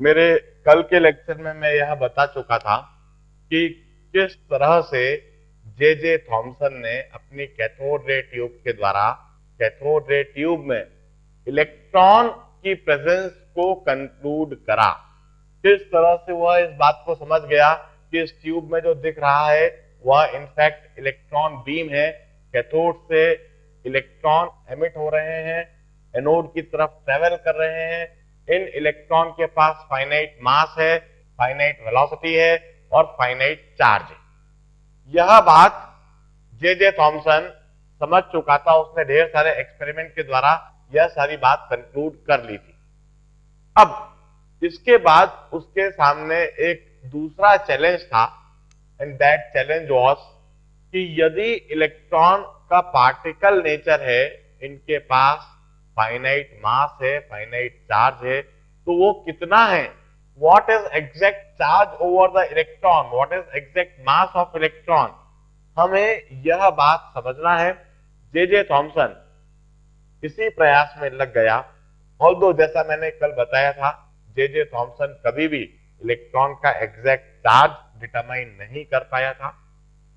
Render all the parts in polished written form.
मेरे कल के लेक्चर में मैं यह बता चुका था कि किस तरह से जे जे थॉमसन ने अपनी कैथोड रे ट्यूब के द्वारा कैथोड रे ट्यूब में इलेक्ट्रॉन की प्रेजेंस को कंक्लूड करा। किस तरह से वह इस बात को समझ गया कि इस ट्यूब में जो दिख रहा है वह इनफैक्ट इलेक्ट्रॉन बीम है। कैथोड से इलेक्ट्रॉन एमिट हो रहे हैं, एनोड की तरफ ट्रेवल कर रहे हैं। इन इलेक्ट्रॉन के पास फाइनाइट मास है, फाइनाइट वेलोसिटी है और फाइनाइट चार्ज है। यह बात जे जे थॉमसन समझ चुका था। उसने ढेर सारे एक्सपेरिमेंट के द्वारा यह सारी बात कंक्लूड कर ली थी। अब इसके बाद उसके सामने एक दूसरा चैलेंज था, एंड दैट चैलेंज वाज कि यदि इलेक्ट्रॉन का पार्टिकल नेचर है, इनके पास फाइनाइट मास है, फाइनाइट चार्ज है, तो वो कितना है, what is exact charge over the electron, what is exact mass of electron, हमें यह बात समझना है। जे जे थॉमसन इसी प्रयास में लग गया। ऑल्दो जैसा मैंने कल बताया था, जे जे थॉमसन कभी भी इलेक्ट्रॉन का एग्जैक्ट चार्ज डिटरमाइन नहीं कर पाया था,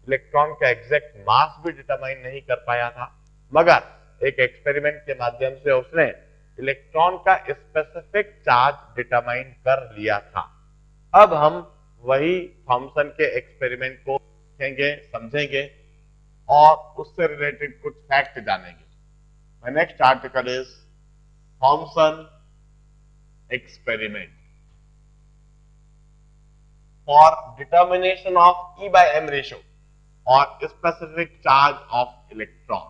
इलेक्ट्रॉन का एग्जैक्ट मास भी डिटरमाइन नहीं कर पाया था, मगर एक एक्सपेरिमेंट के माध्यम से उसने इलेक्ट्रॉन का स्पेसिफिक चार्ज डिटरमाइन कर लिया था। अब हम वही थॉमसन के एक्सपेरिमेंट को देखेंगे, समझेंगे और उससे रिलेटेड कुछ फैक्ट जानेंगे। My next article is Thomson experiment for determination of E by M ratio or specific charge of electron.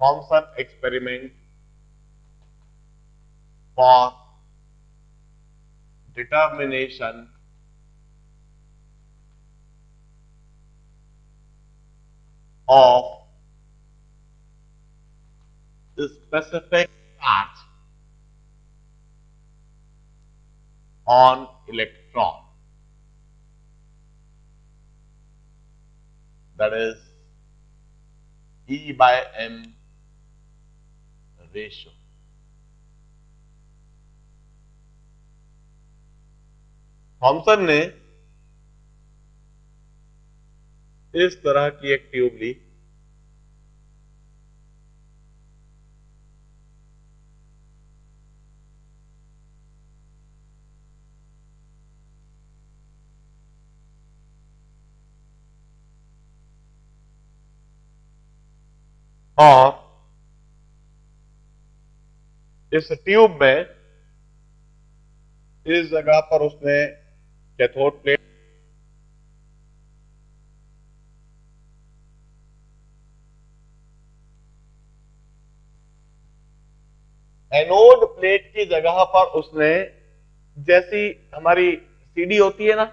Thomson experiment for determination of the specific charge on electron, that is E by M ratio. Thomson ने इस तरह की एक tube ली, और इस tube में इस जगह पर उसने कैथोड प्लेट एनोड प्लेट की जगह पर उसने, जैसी हमारी सीडी होती है ना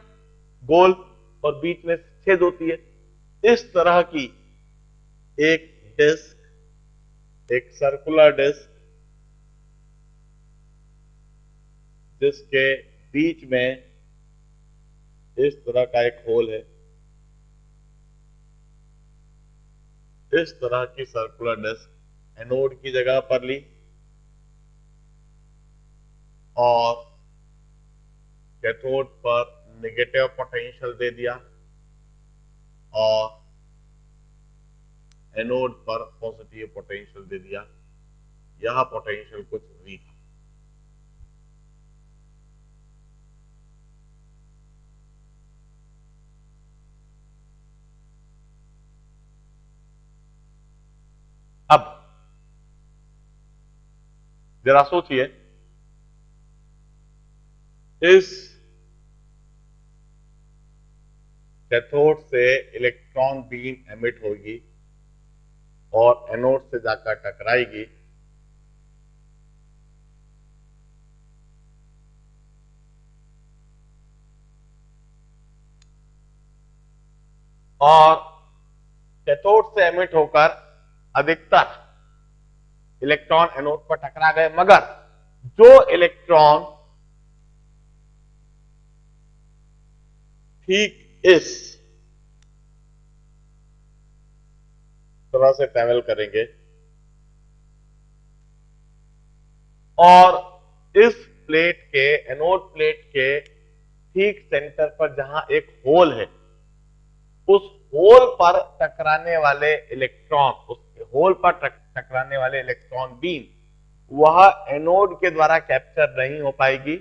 गोल और बीच में छेद होती है, इस तरह की एक डिस्क, एक सर्कुलर डिस्क जिसके बीच में इस तरह का एक होल है, इस तरह की सर्कुलर डिस्क एनोड की जगह पर ली और कैथोड पर नेगेटिव पोटेंशियल दे दिया और एनोड पर पॉजिटिव पोटेंशियल दे दिया। यह पोटेंशियल कुछ V था। अब जरा सोचिए, इस कैथोड से इलेक्ट्रॉन बीम एमिट होगी और एनोड से जाकर टकराएगी, और कैथोड से एमिट होकर अधिकतर इलेक्ट्रॉन एनोड पर टकरा गए, मगर जो इलेक्ट्रॉन ठीक इस तरह से ट्रैवल करेंगे और इस प्लेट के, एनोड प्लेट के ठीक सेंटर पर जहां एक होल है, उस होल पर टकराने वाले इलेक्ट्रॉन, उस होल पर टकराने वाले इलेक्ट्रॉन बीम, वह एनोड के द्वारा कैप्चर नहीं हो पाएगी।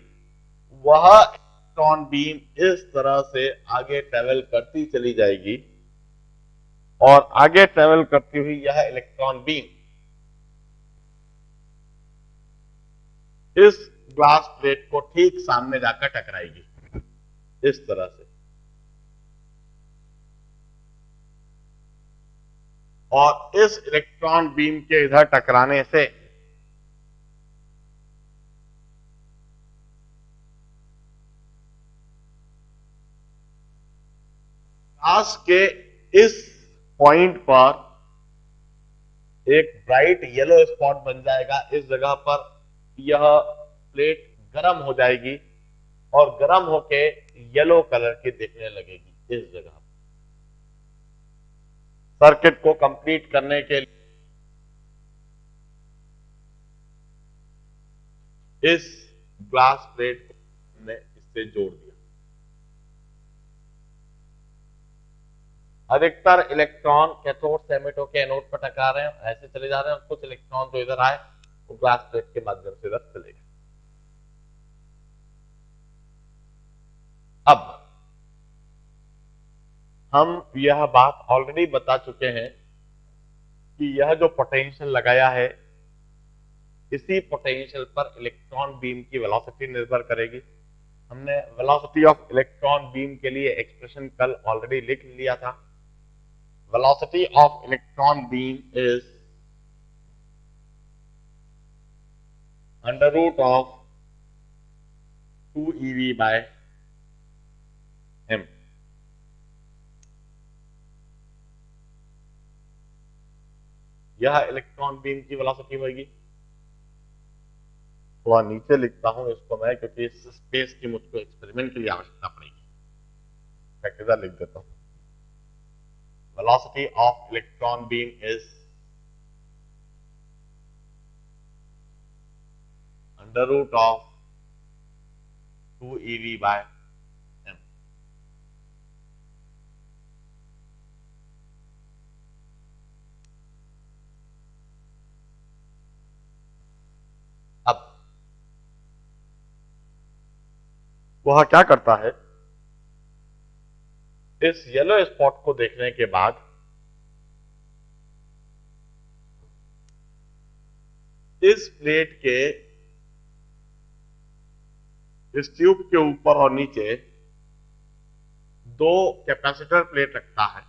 वह इलेक्ट्रॉन बीम इस तरह से आगे ट्रेवल करती चली जाएगी और आगे ट्रेवल करती हुई यह इलेक्ट्रॉन बीम इस ग्लास प्लेट को ठीक सामने जाकर टकराएगी इस तरह से, और इस इलेक्ट्रॉन बीम के इधर टकराने से ग्लास के इस पॉइंट पर एक ब्राइट येलो स्पॉट बन जाएगा। इस जगह पर यह प्लेट गर्म हो जाएगी और गर्म होके येलो कलर की दिखने लगेगी इस जगह। सर्किट को कंप्लीट करने के लिए इस ग्लास प्लेट को हमने इससे जोड़ दिया। अधिकतर इलेक्ट्रॉन कैथोड से एमिट होकर एनोड पर टकरा रहे हैं, ऐसे चले जा रहे हैं, और कुछ इलेक्ट्रॉन जो इधर आए वो ग्लास प्लेट के माध्यम से इधर चले गए। अब हम यह बात ऑलरेडी बता चुके हैं कि यह जो पोटेंशियल लगाया है, इसी पोटेंशियल पर इलेक्ट्रॉन बीम की वेलोसिटी निर्भर करेगी। हमने वेलोसिटी ऑफ इलेक्ट्रॉन बीम के लिए एक्सप्रेशन कल ऑलरेडी लिख लिया था। Velocity of electron beam is under root of 2 eV by m। यह इलेक्ट्रॉन बीम की वेलोसिटी होगी। थोड़ा नीचे लिखता हूं इसको मैं, क्योंकि इस स्पेस की मुझको एक्सपेरिमेंट के लिए आवश्यकता पड़ेगी। मैं किधर लिख देता हूं, velocity of electron beam is under root of 2 eV by m। अब वह क्या करता है, इस येलो स्पॉट को देखने के बाद इस प्लेट के इस ट्यूब के ऊपर और नीचे दो कैपेसिटर प्लेट रखता है।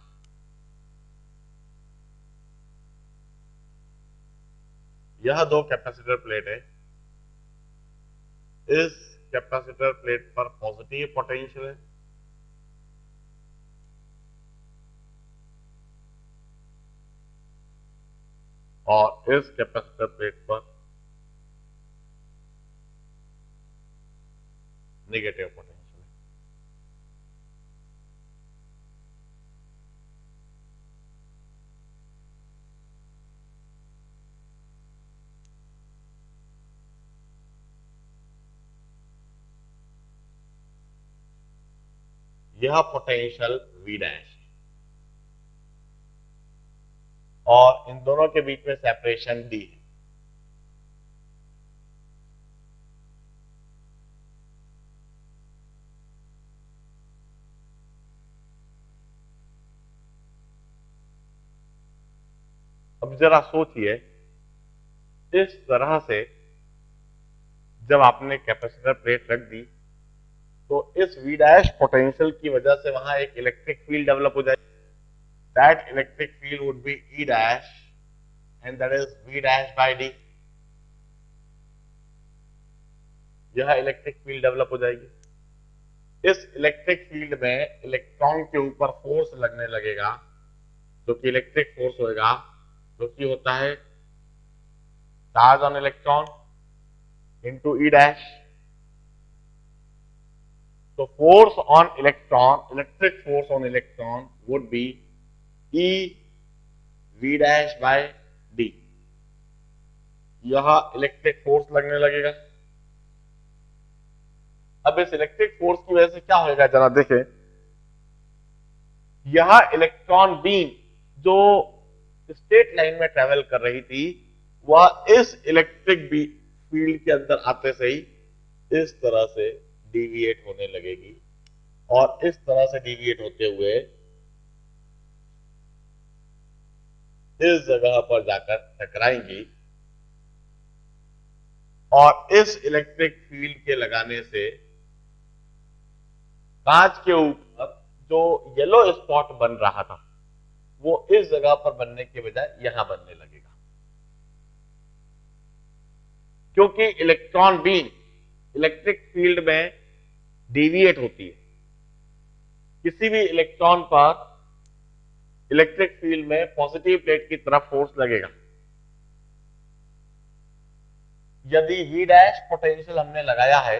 यह दो कैपेसिटर प्लेट है। इस कैपेसिटर प्लेट पर पॉजिटिव पोटेंशियल है और इस कैपेसिटर प्लेट पर नेगेटिव पोटेंशियल है। यह पोटेंशियल V डैश और इन दोनों के बीच में सेपरेशन D है। अब जरा सोचिए, इस तरह से जब आपने कैपेसिटर प्लेट रख दी तो इस V डैश पोटेंशियल की वजह से वहां एक इलेक्ट्रिक फील्ड डेवलप हो जाएगी। That electric field would be E dash and that is V dash by D। यह इलेक्ट्रिक फील्ड डेवलप हो जाएगी। इस इलेक्ट्रिक फील्ड में इलेक्ट्रॉन के ऊपर फोर्स लगने लगेगा, जो कि इलेक्ट्रिक फोर्स होगा, जो कि होता है charge on electron into E dash. So force on electron, electric force on electron would be E V dash by D। यह इलेक्ट्रिक फोर्स लगने लगेगा। अब इस इलेक्ट्रिक फोर्स की वजह से क्या होगा जरा देखें, यह इलेक्ट्रॉन बीम जो स्ट्रेट लाइन में ट्रेवल कर रही थी वह इस इलेक्ट्रिक फील्ड के अंदर आते से ही इस तरह से डिविएट होने लगेगी और इस तरह से डिविएट होते हुए इस जगह पर जाकर टकराएंगी और इस इलेक्ट्रिक फील्ड के लगाने से कांच के ऊपर जो येलो स्पॉट बन रहा था वो इस जगह पर बनने के बजाय यहां बनने लगेगा, क्योंकि इलेक्ट्रॉन बीम इलेक्ट्रिक फील्ड में डिविएट होती है। किसी भी इलेक्ट्रॉन पर इलेक्ट्रिक फील्ड में पॉजिटिव प्लेट की तरफ फोर्स लगेगा। यदि V डैश पोटेंशियल हमने लगाया है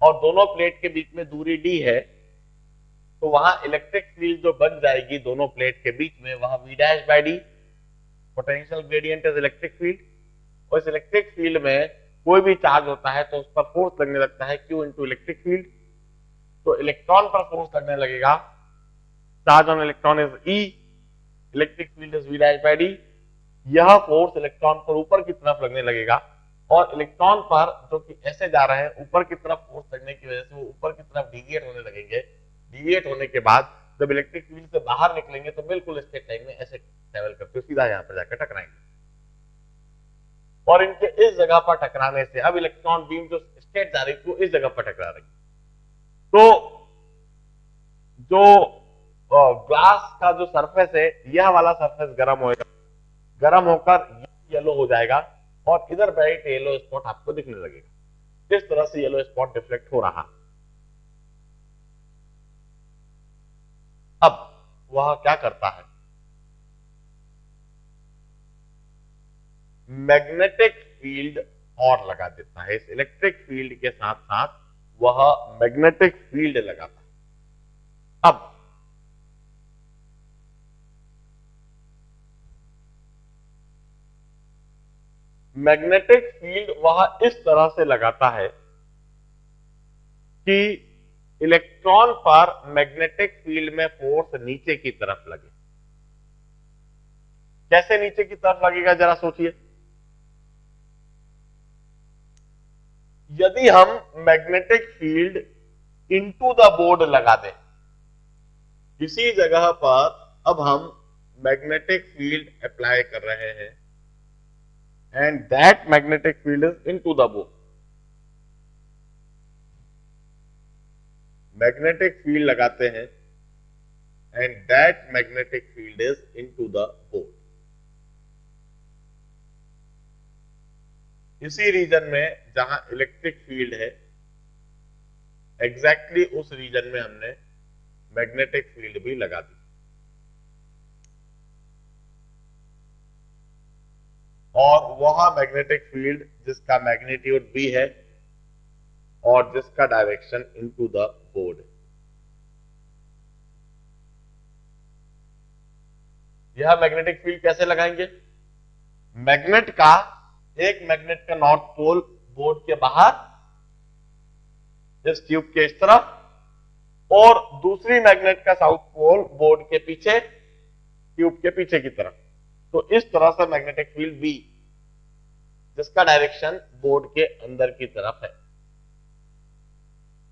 और दोनों प्लेट के बीच में दूरी d है तो वहां इलेक्ट्रिक फील्ड जो बन जाएगी दोनों प्लेट के बीच में वहां V dash by D potential gradient is electric field. और इस इलेक्ट्रिक फील्ड में कोई भी चार्ज होता है तो उस पर फोर्स लगने लगता है Q इंटू इलेक्ट्रिक फील्ड। तो इलेक्ट्रॉन पर फोर्स लगने लगेगा, charge on electron is E, electric field is V dash by D. यह फोर्स इलेक्ट्रॉन पर ऊपर की तरफ लगने लगेगा और इलेक्ट्रॉन पर जो कि ऐसे जा रहे हैं ऊपर की तरफ फोर्स लगने की वजह से वो ऊपर की तरफ डिविएट होने लगेंगे। डिविएट होने के बाद जब इलेक्ट्रिक फील्ड से बाहर निकलेंगे तो बिल्कुल स्ट्रेट लाइन में ऐसे ट्रेवल करते हुए सीधा यहां पर जाकर टकराएंगे और इनके इस जगह पर टकराने से अब इलेक्ट्रॉन बीम जो स्ट्रेट जा रही थी वो इस जगह पर टकरा रही। तो जो ग्लास का जो सरफेस है यह वाला सरफेस गर्म होगा, गर्म होकर येलो हो जाएगा और इधर ब्राइट येलो स्पॉट आपको दिखने लगेगा। इस तरह से येलो स्पॉट डिफ्लेक्ट हो रहा। अब वह क्या करता है, मैग्नेटिक फील्ड और लगा देता है। इस इलेक्ट्रिक फील्ड के साथ साथ वह मैग्नेटिक फील्ड लगाता है। अब मैग्नेटिक फील्ड वह इस तरह से लगाता है कि इलेक्ट्रॉन पर मैग्नेटिक फील्ड में फोर्स नीचे की तरफ लगे। कैसे नीचे की तरफ लगेगा जरा सोचिए। यदि हम magnetic field into the board लगा दें, किसी जगह पर अब हम मैग्नेटिक फील्ड अप्लाई कर रहे हैं and that magnetic field is into the board. Magnetic field लगाते हैं and that magnetic field is into the board. इसी रीजन में जहां इलेक्ट्रिक फील्ड है एग्जैक्टली उस रीजन में हमने मैग्नेटिक फील्ड भी लगा दी और वह मैग्नेटिक फील्ड जिसका मैग्नीट्यूड B है और जिसका डायरेक्शन इनटू द बोर्ड है। यह मैग्नेटिक फील्ड कैसे लगाएंगे, मैग्नेट का एक मैग्नेट का नॉर्थ पोल बोर्ड के बाहर इस ट्यूब के इस तरफ और दूसरी मैग्नेट का साउथ पोल बोर्ड के पीछे ट्यूब के पीछे की तरफ। तो इस तरह से मैग्नेटिक फील्ड B जिसका डायरेक्शन बोर्ड के अंदर की तरफ है।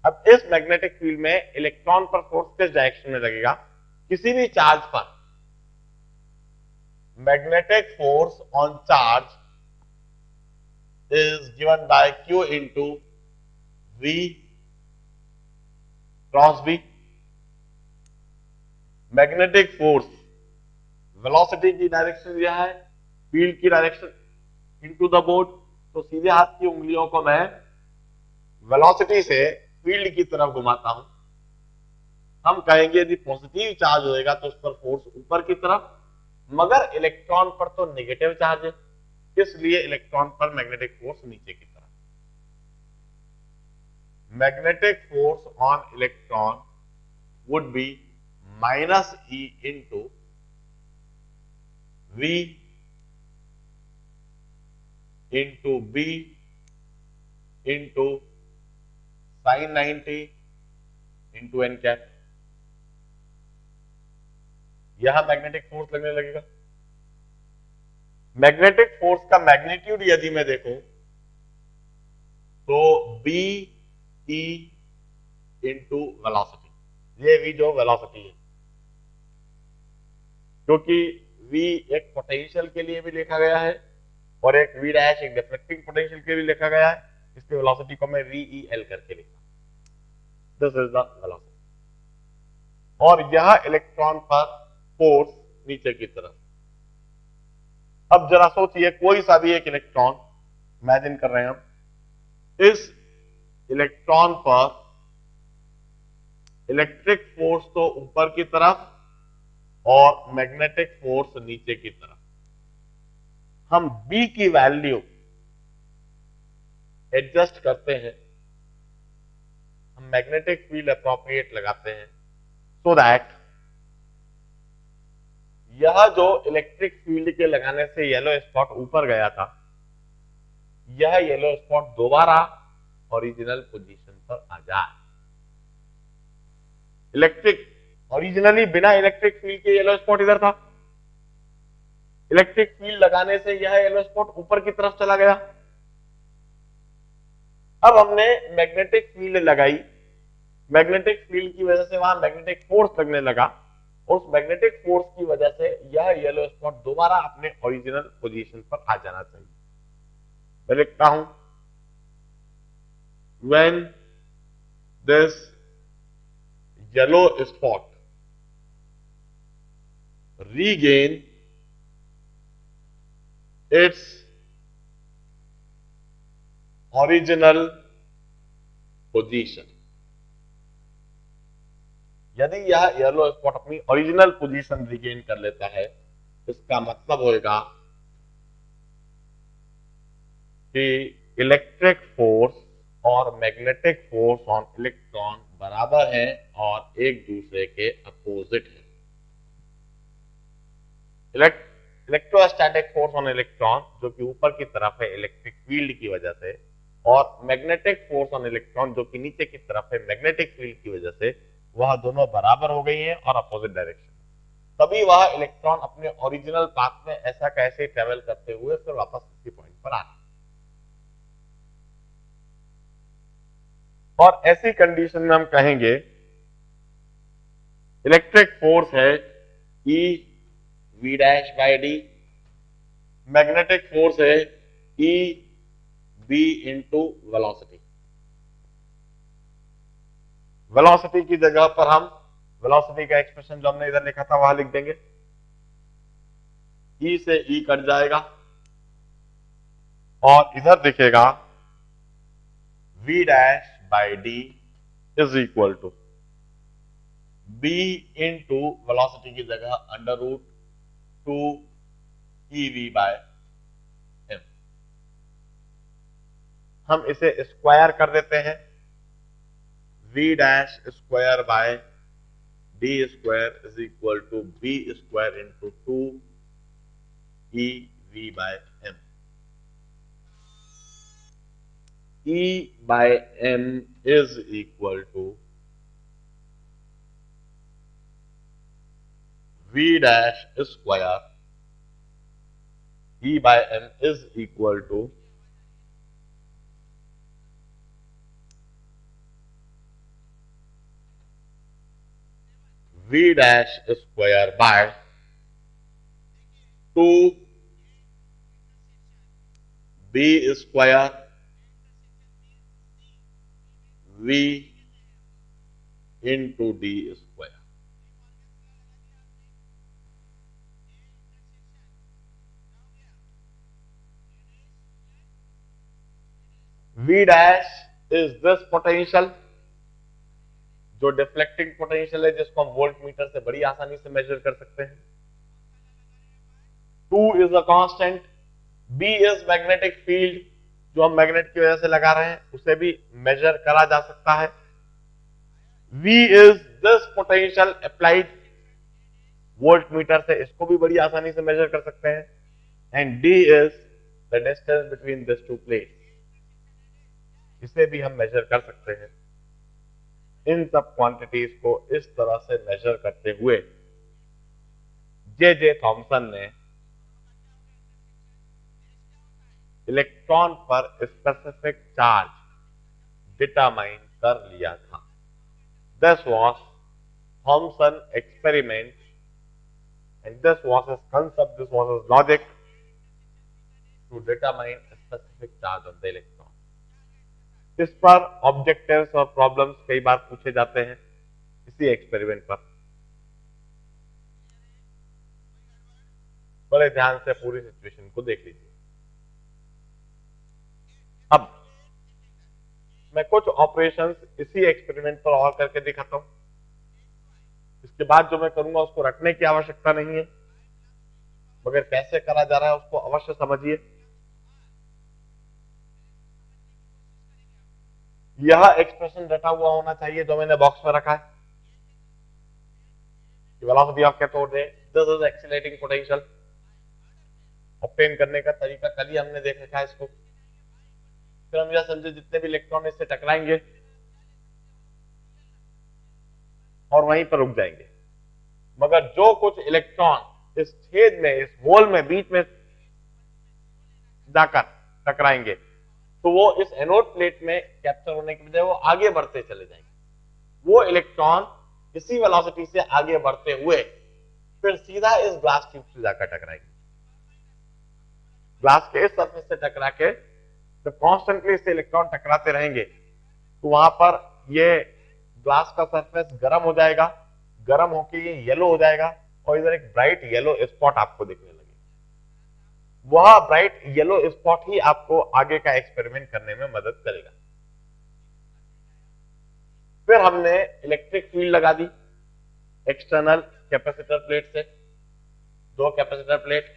अब इस मैग्नेटिक फील्ड में इलेक्ट्रॉन पर फोर्स किस डायरेक्शन में लगेगा, किसी भी चार्ज पर magnetic force on charge is given by Q into V cross B। Magnetic force velocity की डायरेक्शन यह है, फील्ड की डायरेक्शन इनटू द बोर्ड। तो सीधे हाथ की उंगलियों को मैं वेलोसिटी से फील्ड की तरफ घुमाता हूं। हम कहेंगे यदि पॉजिटिव चार्ज होएगा तो उस पर फोर्स ऊपर की तरफ, मगर इलेक्ट्रॉन पर तो नेगेटिव चार्ज है इसलिए इलेक्ट्रॉन पर मैग्नेटिक फोर्स नीचे की तरफ। Magnetic force on electron would be -E into V into B into sin 90 into N cap. यहां मैग्नेटिक फोर्स लगने लगेगा। मैग्नेटिक फोर्स का मैग्नीट्यूड यदि मैं देखूं तो बी ई इंटू वेलोसिटी, ये वी जो वेलोसिटी है, क्योंकि v एक पोटेंशियल के लिए भी लिखा गया है और एक v डैश एक डिफ्लेक्टिंग पोटेंशियल के लिए लिखा गया है, इसलिए वेलोसिटी को मैं VEL करके लिखा। This is the velocity. और यह इलेक्ट्रॉन पर फोर्स नीचे की तरफ। अब जरा सोचिए, कोई सा भी एक इलेक्ट्रॉन इमेजिन कर रहे हैं हम, इस इलेक्ट्रॉन पर इलेक्ट्रिक फोर्स तो ऊपर की तरफ और मैग्नेटिक फोर्स नीचे की तरफ। हम B की वैल्यू एडजस्ट करते हैं, हम मैग्नेटिक फील्ड अप्रोप्रिएट लगाते हैं, सो दैट यह जो इलेक्ट्रिक फील्ड के लगाने से येलो स्पॉट ऊपर गया था, यह येलो स्पॉट दोबारा ओरिजिनल पोजीशन पर आ जाए। इलेक्ट्रिक ओरिजिनली बिना इलेक्ट्रिक फील्ड के येलो स्पॉट इधर था, इलेक्ट्रिक फील्ड लगाने से यह येलो स्पॉट ऊपर की तरफ चला गया। अब हमने मैग्नेटिक फील्ड लगाई, मैग्नेटिक फील्ड की वजह से वहां मैग्नेटिक फोर्स लगने लगा, उस मैग्नेटिक फोर्स की वजह से यह येलो स्पॉट दोबारा अपने ओरिजिनल पोजीशन पर आ जाना चाहिए। मैं लिखता हूं, when this yellow spot regain its original position। यदि यह येलो स्पॉट अपनी ओरिजिनल पोजीशन रिगेन कर लेता है, इसका मतलब होगा कि इलेक्ट्रिक फोर्स और मैग्नेटिक फोर्स ऑन इलेक्ट्रॉन बराबर हैं और एक दूसरे के अपोजिट हैं। इलेक्ट्रोस्टैटिक फोर्स ऑन इलेक्ट्रॉन जो कि ऊपर की तरफ है इलेक्ट्रिक फील्ड की वजह से, और मैग्नेटिक फोर्स ऑन इलेक्ट्रॉन जो कि नीचे की तरफ है मैग्नेटिक फील्ड की वजह से, वह दोनों बराबर हो गई हैं और अपोजिट डायरेक्शन। तभी वह इलेक्ट्रॉन अपने ओरिजिनल पाथ में ऐसा कैसे ट्रेवल करते हुए फिर वापस इसी पॉइंट पर आ। और ऐसी कंडीशन में हम कहेंगे इलेक्ट्रिक फोर्स है E V dash by D, magnetic force है E B into velocity. Velocity की जगह पर हम वेलोसिटी का एक्सप्रेशन जो हमने इधर लिखा था वहां लिख देंगे, E से E कट जाएगा और इधर दिखेगा V dash by D is equal to B into velocity की जगह under root 2 EV by m। हम इसे स्क्वायर कर देते हैं, V dash square by D square is equal to B square into 2 EV by m। E by m is equal to V dash square E by m is equal to V dash square by 2 B square V into D square। V dash is this potential जो deflecting potential है, जिसको हम volt meter से बड़ी आसानी से major कर सकते हैं। 2 is a constant, B is magnetic field जो हम मैग्नेट की वजह से लगा रहे हैं, उसे भी मेजर करा जा सकता है। V is this potential applied volt meter से, इसको भी बड़ी आसानी से मेजर कर सकते हैं। And D is the distance between this to plates, इसे भी हम मेजर कर सकते हैं। इन सब क्वांटिटीज को इस तरह से मेजर करते हुए जे थॉमसन ने इलेक्ट्रॉन पर स्पेसिफिक चार्ज डिटरमाइन कर लिया था। This was Thomson experiment and this was his concept, this was his logic to determine a specific charge of the electron. इस पर ऑब्जेक्टिव्स और प्रॉब्लम्स कई बार पूछे जाते हैं इसी एक्सपेरिमेंट पर। बड़े ध्यान से पूरी सिचुएशन को देख लीजिए। अब मैं कुछ ऑपरेशंस इसी एक्सपेरिमेंट पर और करके दिखाता हूं। इसके बाद जो मैं करूंगा उसको रटने की आवश्यकता नहीं है, मगर कैसे करा जा रहा है उसको अवश्य समझिए। यह एक्सप्रेशन रटा हुआ होना चाहिए जो मैंने बॉक्स में रखा है। Velocity of cathode ray, this is accelerating potential. Obtain करने का तरीका कल ही हमने देख रखा है इसको। फिर हम यह समझे जितने भी इलेक्ट्रॉन इससे टकराएंगे और वहीं पर रुक जाएंगे, मगर जो कुछ इलेक्ट्रॉन इस छेद में, इस होल में, बीच में जाकर टकराएंगे तो वो इस एनोड प्लेट में कैप्चर होने के बजाय वो आगे बढ़ते चले जाएंगे। वो इलेक्ट्रॉन इसी वेलोसिटी से आगे बढ़ते हुए फिर सीधा इस ग्लास ट्यूब से जाकर टकराएंगे। ग्लास के इस सरफेस से टकरा के जब कॉन्स्टेंटली इससे इलेक्ट्रॉन टकराते रहेंगे तो वहां पर ये ग्लास का सरफेस गर्म हो जाएगा, गर्म होकर ये येलो हो जाएगा और इधर एक ब्राइट येलो स्पॉट आपको दिखने लगेगा। वह ब्राइट येलो स्पॉट ही आपको आगे का एक्सपेरिमेंट करने में मदद करेगा। फिर हमने इलेक्ट्रिक फील्ड लगा दी एक्सटर्नल कैपेसिटर प्लेट से। दो कैपेसिटर प्लेट,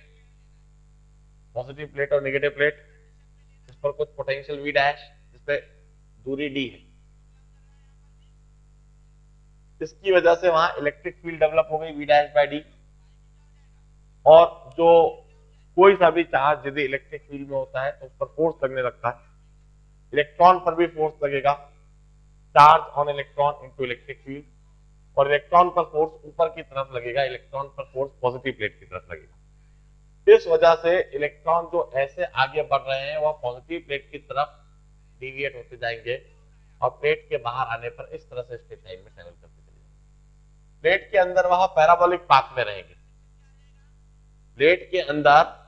पॉजिटिव प्लेट और नेगेटिव प्लेट, इस पर कुछ पोटेंशियल वी डैश, इस पे दूरी डी है। इसकी वजह से वहां इलेक्ट्रिक फील्ड डेवलप हो गई वी डैश बाय डी। और जो कोई सा भी चार्ज यदि इलेक्ट्रिक फील्ड में होता है तो उस पर फोर्स लगने लगता है। इलेक्ट्रॉन पर भी फोर्स लगेगा, charge on electron into electric field, और इलेक्ट्रॉन पर फोर्स ऊपर की तरफ लगेगा, इलेक्ट्रॉन पर फोर्स पॉजिटिव प्लेट की तरफ लगेगा। इस वजह से इलेक्ट्रॉन जो ऐसे आगे बढ़ रहे हैं वह पॉजिटिव प्लेट की तरफ डिविएट होते जाएंगे और प्लेट के बाहर आने पर इस तरह से स्ट्रेट लाइन में ट्रेवल करते चले जाएंगे। प्लेट के अंदर वह पैराबोलिक पाथ में रहेंगे। प्लेट के अंदर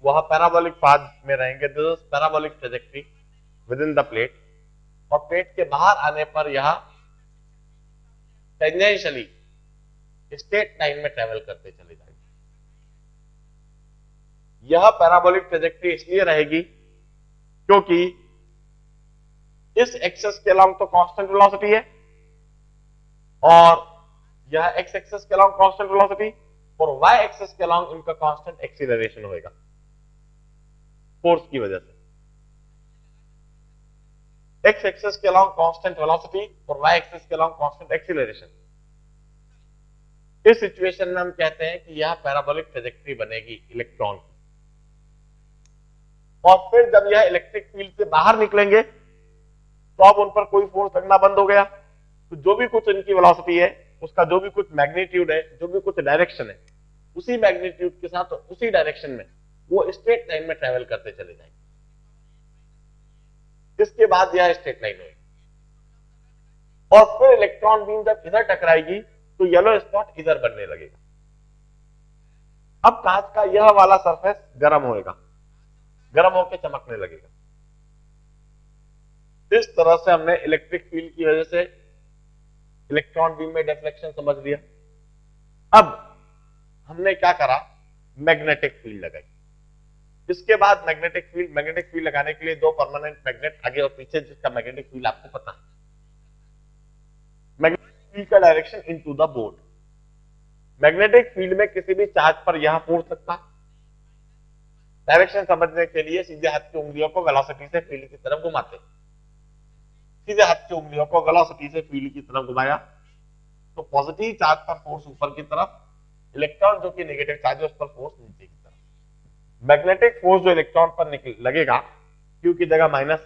वह पैराबोलिक पाथ में रहेंगे, this is parabolic trajectory with in the plate. और प्लेट के बाहर आने पर यह टेंजेंशियली स्ट्रेट लाइन में ट्रेवल करते चले जाएंगे। यह पैराबोलिक ट्रैजेक्टरी इसलिए रहेगी क्योंकि इस एक्सेस के अलोंग तो कांस्टेंट वेलोसिटी है और यह एक्स एक्सेस के अलोंग कांस्टेंट वेलोसिटी, और वाई एक्सेस के अलोंग इनका कांस्टेंट एक्सीलरेशन होएगा फोर्स की वजह से। एक्स एक्सेस के अलोंग कांस्टेंट वेलोसिटी और वाई एक्सेस के अलोंग कांस्टेंट एक्सीलरेशन। इस सिचुएशन में हम कहते हैं कि यह पैराबोलिक ट्रैजेक्टरी बनेगी इलेक्ट्रॉन की। और फिर जब यह इलेक्ट्रिक फील्ड से बाहर निकलेंगे तो अब उन पर कोई फोर्स लगना बंद हो गया, तो जो भी कुछ इनकी वेलोसिटी है, उसका जो भी कुछ मैग्नीट्यूड है, जो भी कुछ डायरेक्शन है, उसी मैग्नीट्यूड के साथ उसी डायरेक्शन में वो स्ट्रेट लाइन में ट्रेवल करते चले जाएंगे। इसके बाद यह स्ट्रेट लाइन होगी और फिर इलेक्ट्रॉन बीम जब इधर टकराएगी तो येलो स्पॉट इधर बनने लगेगा। अब कांच का यह वाला सरफेस गर्म होएगा, गर्म होकर चमकने लगेगा। इस तरह से हमने इलेक्ट्रिक फील्ड की वजह से इलेक्ट्रॉन बीम में डिफ्लेक्शन समझ लिया। अब हमने क्या करा, मैग्नेटिक फील्ड लगाई। इसके बाद मैग्नेटिक फील्ड लगाने के लिए दो परमानेंट मैग्नेट आगे और पीछे, जिसका मैग्नेटिक फील्ड आपको पता है। मैग्नेटिक फील्ड का direction into the board. Magnetic field में किसी भी चार्ज पर यहां फोर्स लगता है। डायरेक्शन समझने के लिए सीधे हाथ की उंगलियों को वेलोसिटी से फील्ड की तरफ घुमाते। सीधे हाथ की उंगलियों को वेलोसिटी से फील्ड की तरफ घुमाया तो पॉजिटिव चार्ज पर फोर्स ऊपर की तरफ, इलेक्ट्रॉन जो कि नेगेटिव चार्ज है उस पर फोर्स नीचे की तरफ। मैग्नेटिक फोर्स जो इलेक्ट्रॉन पर लगेगा, Q की जगह माइनस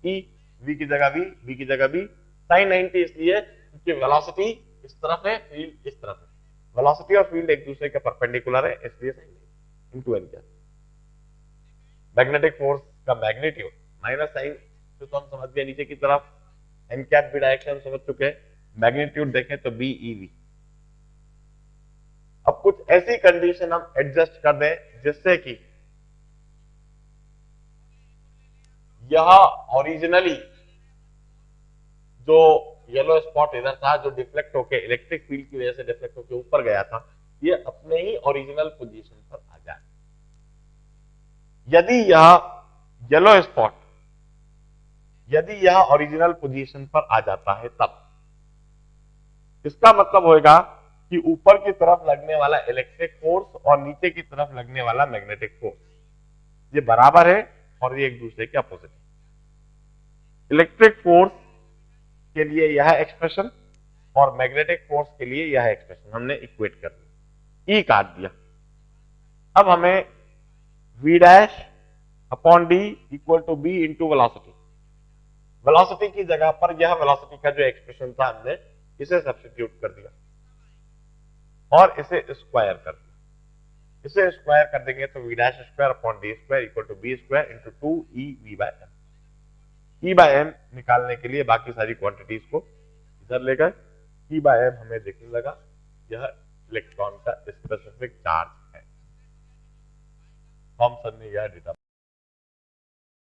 E, V की जगह V, B की जगह B, साइन 90 इसलिए क्योंकि वेलोसिटी इस तरफ है, फील्ड इस तरफ है। वेलोसिटी और फील्ड एक दूसरे के परपेंडिकुलर है, इसलिए sine 90 into N cap. Magnetic force का मैग्नीट्यूड माइनस साइन तो हम समझ गए नीचे की तरफ, एन कैप भी डायरेक्शन समझ चुके हैं, मैग्नीट्यूड देखें तो बी ई वी। अब कुछ ऐसी कंडीशन हम एडजस्ट कर दें जिससे कि यह ओरिजिनली जो येलो स्पॉट इधर था, जो डिफ्लेक्ट होके इलेक्ट्रिक फील्ड की वजह से डिफ्लेक्ट होके ऊपर गया था, ये अपने ही ओरिजिनल पोजीशन पर आ जाए। यदि येलो स्पॉट यह ओरिजिनल पोजीशन पर आ जाता है तब इसका मतलब होगा कि ऊपर की तरफ लगने वाला इलेक्ट्रिक फोर्स और नीचे की तरफ लगने वाला मैग्नेटिक फोर्स ये बराबर है और ये एक दूसरे के अपोजिट है। इलेक्ट्रिक फोर्स के लिए यह एक्सप्रेशन और मैग्नेटिक फोर्स के लिए यह एक्सप्रेशन हमने इक्वेट कर दिया, ई काट दिया। अब हमें v dash upon D equal to B into velocity, velocity की जगह पर यह वेलोसिटी का जो एक्सप्रेशन था हमने इसे सब्स्टिट्यूट कर दिया और इसे स्क्वायर कर दिया। इसे स्क्वायर कर देंगे तो v dash square upon D square equal to B square into 2 E V by M. E by M निकालने के लिए बाकी सारी क्वांटिटीज को इधर ले गए। ई बाय एम हमें दिखने लगा यह इलेक्ट्रॉन का स्पेसिफिक चार्ज है। थॉमसन ने यह डेटा